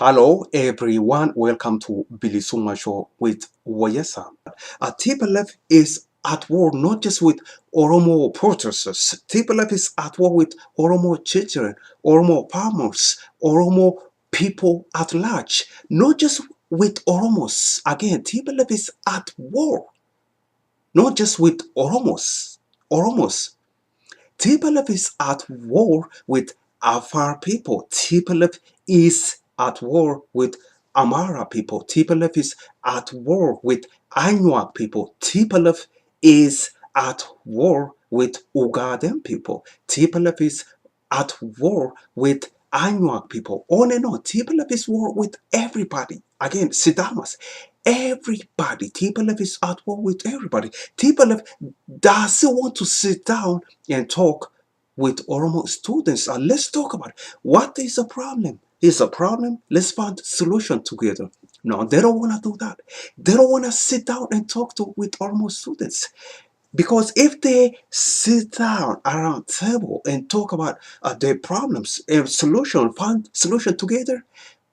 Hello everyone, welcome to BilisummaaShow with Wayesa. TPLF is at war not just with Oromo protesters. TPLF is at war with Oromo children, Oromo farmers, Oromo people at large. Not just with Oromos. Again, TPLF is at war. Not just with Oromos. TPLF is at war with Afar people. TPLF is at war with Amara people. TPLF is at war with Anuak people. TPLF is at war with Ugaden people. TPLF is at war with Anuak people. On and on. TPLF is war with everybody. Again, Sidamas. Everybody. TPLF is at war with everybody. TPLF doesn't want to sit down and talk with Oromo students. And let's talk about it. What is the problem? Is a problem? Let's find a solution together. No, they don't want to do that. They don't want to sit down and talk with Oromo students. Because if they sit down around table and talk about their problems and find solution together,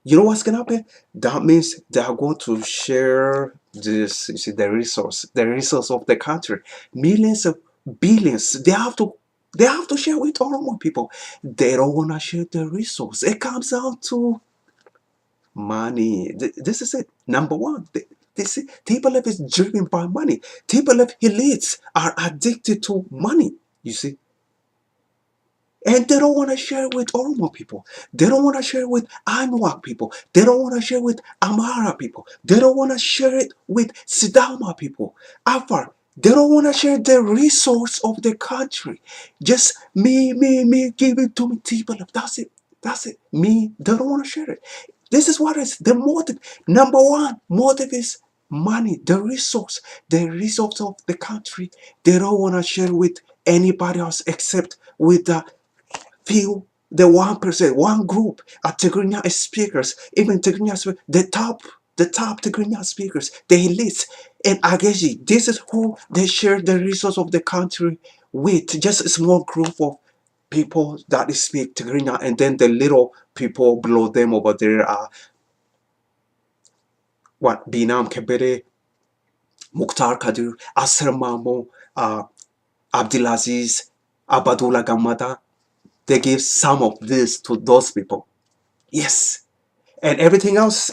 you know what's gonna happen? That means they are going to share this, you see, the resource of the country, millions of billions. They have to share with Oromo people. They don't want to share the resource. It comes down to money. This is it. Number one. This TPLF is driven by money. TPLF elites are addicted to money. You see. And they don't want to share with Oromo people. They don't want to share with Anuak people. They don't want to share with Amara people. They don't want to share it with Sidama people. Afar. They don't want to share the resource of the country. Just me, give it to me, people. That's it. That's it. Me, they don't want to share it. This is what is the motive. Number one, motive is money, the resource of the country. They don't want to share with anybody else except with the few, the 1%, one group of Tigrinya speakers, even Tigrinya speakers, the top Tigrinya speakers, the elites. And Ageji, this is who they share the resource of the country with, just a small group of people that speak Tigrinya, and then the little people below them over there are what? Binam Kebere, Mukhtar Kadir, Asr Mamo, Abdulaziz, Abadullah Gamada. They give some of this to those people. Yes. And everything else,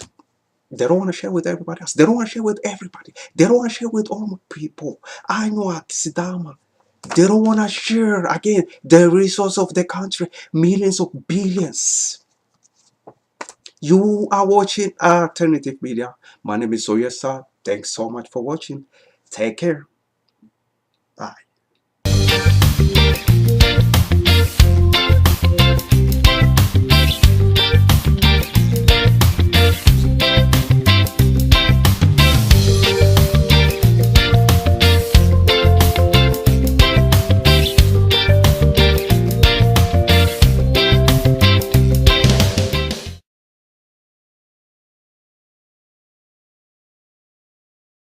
they don't want to share with everybody else. They don't want to share with everybody. They don't want to share with all people. I know at Sidama. They don't want to share, again, the resource of the country. Millions of billions. You are watching Alternative Media. My name is Oyesa. Thanks so much for watching. Take care. Bye.